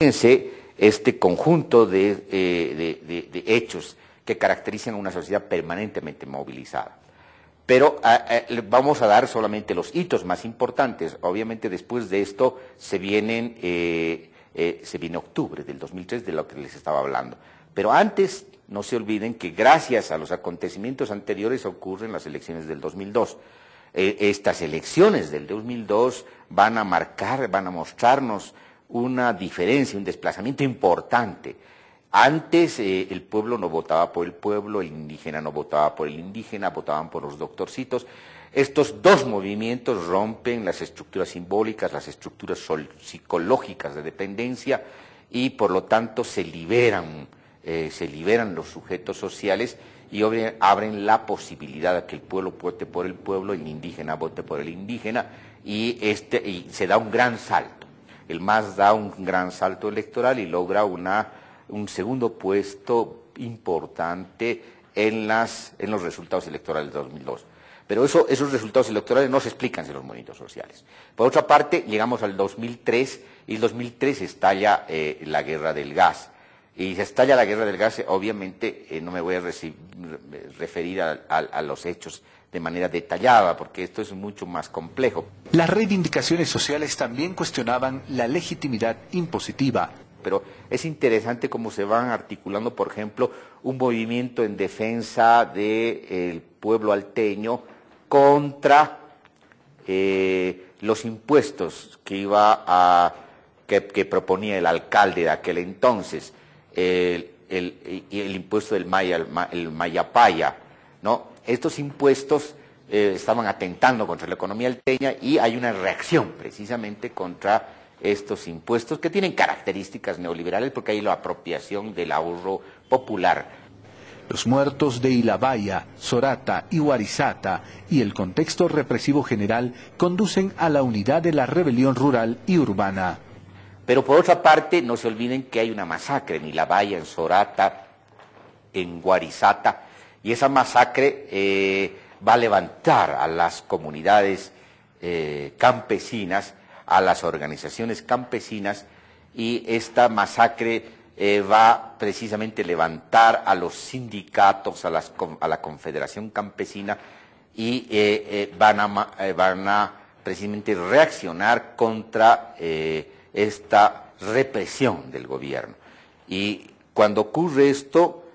Fíjense este conjunto de hechos que caracterizan a una sociedad permanentemente movilizada. Pero vamos a dar solamente los hitos más importantes. Obviamente después de esto se viene octubre del 2003, de lo que les estaba hablando. Pero antes, no se olviden que gracias a los acontecimientos anteriores ocurren las elecciones del 2002. Estas elecciones del 2002 van a mostrarnos una diferencia, un desplazamiento importante. Antes el pueblo no votaba por el pueblo, el indígena no votaba por el indígena, votaban por los doctorcitos. Estos dos movimientos rompen las estructuras simbólicas, las estructuras psicológicas de dependencia y por lo tanto se liberan los sujetos sociales y abren la posibilidad de que el pueblo vote por el pueblo, el indígena vote por el indígena y se da un gran salto. El MAS da un gran salto electoral y logra un segundo puesto importante en los resultados electorales de 2002. Pero esos resultados electorales no se explican sin los movimientos sociales. Por otra parte, llegamos al 2003 y el 2003 estalla la guerra del gas. Y se estalla la guerra del gas, obviamente no me voy a referir a los hechos de manera detallada, porque esto es mucho más complejo. Las reivindicaciones sociales también cuestionaban la legitimidad impositiva. Pero es interesante cómo se van articulando, por ejemplo, un movimiento en defensa del pueblo alteño contra los impuestos que proponía el alcalde de aquel entonces, el impuesto del el Mayapaya, ¿no? Estos impuestos estaban atentando contra la economía alteña y hay una reacción precisamente contra estos impuestos que tienen características neoliberales porque hay la apropiación del ahorro popular. Los muertos de Ilabaya, Sorata y Huarizata y el contexto represivo general conducen a la unidad de la rebelión rural y urbana. Pero por otra parte, no se olviden que hay una masacre en Ilabaya, en Sorata, en Huarizata, y esa masacre va a levantar a las comunidades campesinas, a las organizaciones campesinas, y esta masacre va precisamente a levantar a los sindicatos, a la Confederación Campesina, y van a precisamente reaccionar contra esta represión del gobierno. Y cuando ocurre esto,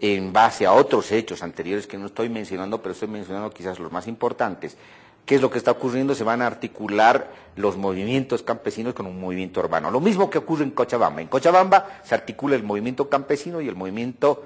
en base a otros hechos anteriores que no estoy mencionando, pero estoy mencionando quizás los más importantes, ¿qué es lo que está ocurriendo? Se van a articular los movimientos campesinos con un movimiento urbano. Lo mismo que ocurre en Cochabamba. En Cochabamba se articula el movimiento campesino y el movimiento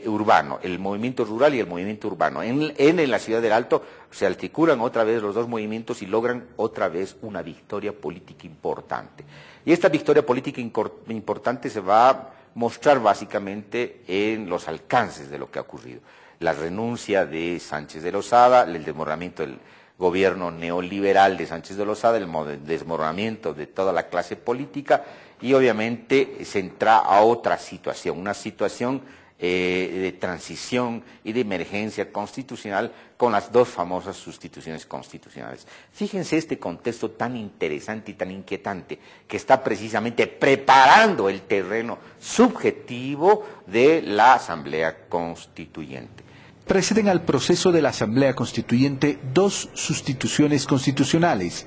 urbano, el movimiento rural y el movimiento urbano. En la ciudad del Alto se articulan otra vez los dos movimientos y logran otra vez una victoria política importante. Y esta victoria política importante se va a mostrar básicamente en los alcances de lo que ha ocurrido. La renuncia de Sánchez de Lozada, el desmoronamiento del gobierno neoliberal de Sánchez de Lozada, el desmoronamiento de toda la clase política y obviamente se entra a otra situación, una situación de transición y de emergencia constitucional con las dos famosas sustituciones constitucionales. Fíjense este contexto tan interesante y tan inquietante que está precisamente preparando el terreno subjetivo de la Asamblea Constituyente. Preceden al proceso de la Asamblea Constituyente dos sustituciones constitucionales: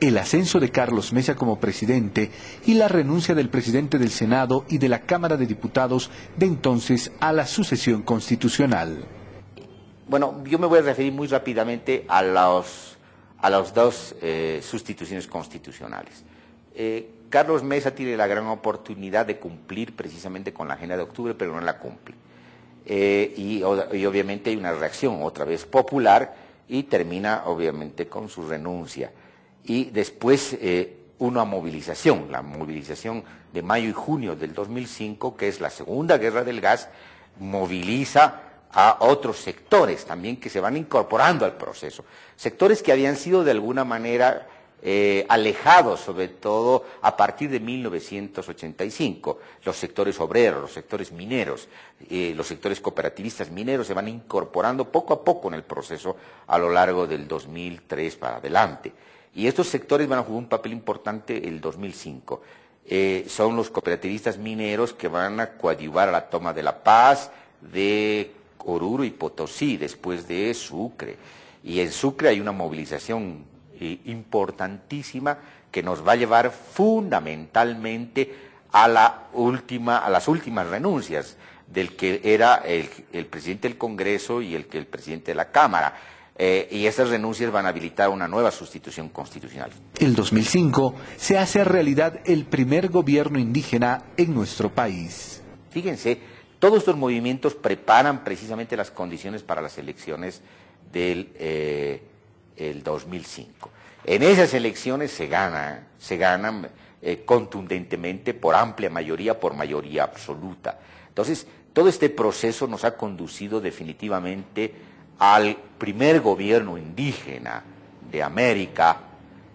el ascenso de Carlos Mesa como presidente y la renuncia del presidente del Senado y de la Cámara de Diputados de entonces a la sucesión constitucional. Bueno, yo me voy a referir muy rápidamente a las dos sustituciones constitucionales. Carlos Mesa tiene la gran oportunidad de cumplir precisamente con la agenda de octubre, pero no la cumple. Y obviamente hay una reacción otra vez popular y termina obviamente con su renuncia. Y después una movilización, la movilización de mayo y junio del 2005, que es la segunda guerra del gas, moviliza a otros sectores también que se van incorporando al proceso. Sectores que habían sido de alguna manera alejados, sobre todo a partir de 1985. Los sectores obreros, los sectores mineros, los sectores cooperativistas mineros se van incorporando poco a poco en el proceso a lo largo del 2003 para adelante. Y estos sectores van a jugar un papel importante el 2005. son los cooperativistas mineros que van a coadyuvar a la toma de La Paz, de Oruro y Potosí, después de Sucre. Y en Sucre hay una movilización importantísima que nos va a llevar fundamentalmente a las últimas renuncias del que era el presidente del Congreso y el presidente de la Cámara. Y esas renuncias van a habilitar una nueva sustitución constitucional. En 2005 se hace realidad el primer gobierno indígena en nuestro país. Fíjense, todos estos movimientos preparan precisamente las condiciones para las elecciones del 2005. En esas elecciones se ganan contundentemente, por amplia mayoría, por mayoría absoluta. Entonces, todo este proceso nos ha conducido definitivamente al primer gobierno indígena de América,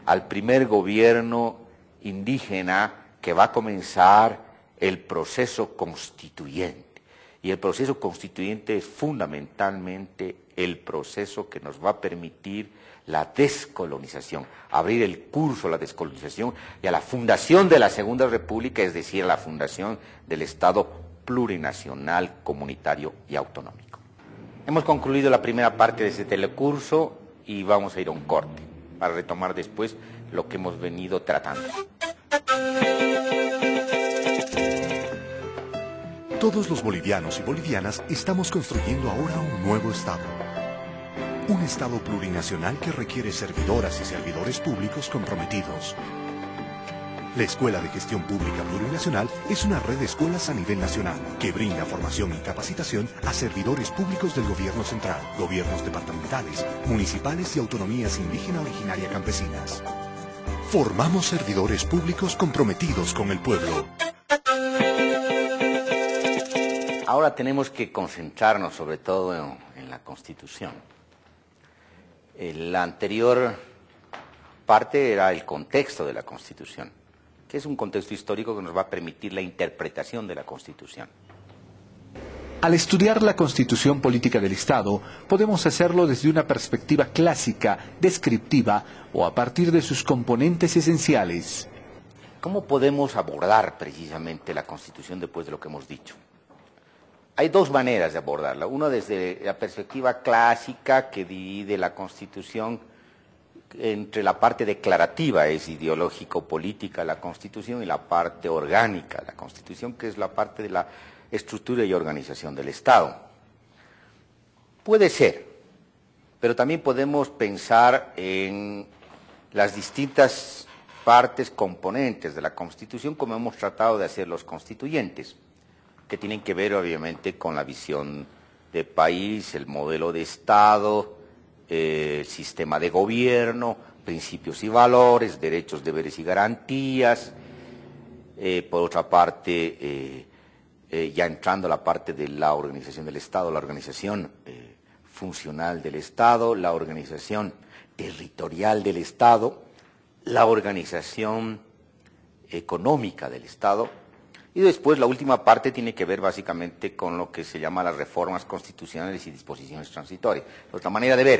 al primer gobierno indígena que va a comenzar el proceso constituyente. Y el proceso constituyente es fundamentalmente el proceso que nos va a permitir la descolonización, abrir el curso a la descolonización y a la fundación de la Segunda República, es decir, a la fundación del Estado plurinacional, comunitario y autonómico. Hemos concluido la primera parte de este telecurso y vamos a ir a un corte para retomar después lo que hemos venido tratando. Todos los bolivianos y bolivianas estamos construyendo ahora un nuevo Estado. Un Estado plurinacional que requiere servidoras y servidores públicos comprometidos. La Escuela de Gestión Pública Plurinacional es una red de escuelas a nivel nacional que brinda formación y capacitación a servidores públicos del gobierno central, gobiernos departamentales, municipales y autonomías indígena originaria campesinas. Formamos servidores públicos comprometidos con el pueblo. Ahora tenemos que concentrarnos sobre todo en la Constitución. La anterior parte era el contexto de la Constitución, que es un contexto histórico que nos va a permitir la interpretación de la Constitución. Al estudiar la Constitución Política del Estado, podemos hacerlo desde una perspectiva clásica, descriptiva o a partir de sus componentes esenciales. ¿Cómo podemos abordar precisamente la Constitución después de lo que hemos dicho? Hay dos maneras de abordarla. Una desde la perspectiva clásica, que divide la Constitución entre la parte declarativa, es ideológico-política la Constitución, y la parte orgánica, la Constitución, que es la parte de la estructura y organización del Estado. Puede ser, pero también podemos pensar en las distintas partes componentes de la Constitución, como hemos tratado de hacer los constituyentes, que tienen que ver obviamente con la visión de país, el modelo de Estado, sistema de gobierno, principios y valores, derechos, deberes y garantías. Por otra parte, ya entrando a la parte de la organización del Estado, la organización funcional del Estado, la organización territorial del Estado, la organización económica del Estado. Y después la última parte tiene que ver básicamente con lo que se llama las reformas constitucionales y disposiciones transitorias. Otra manera de ver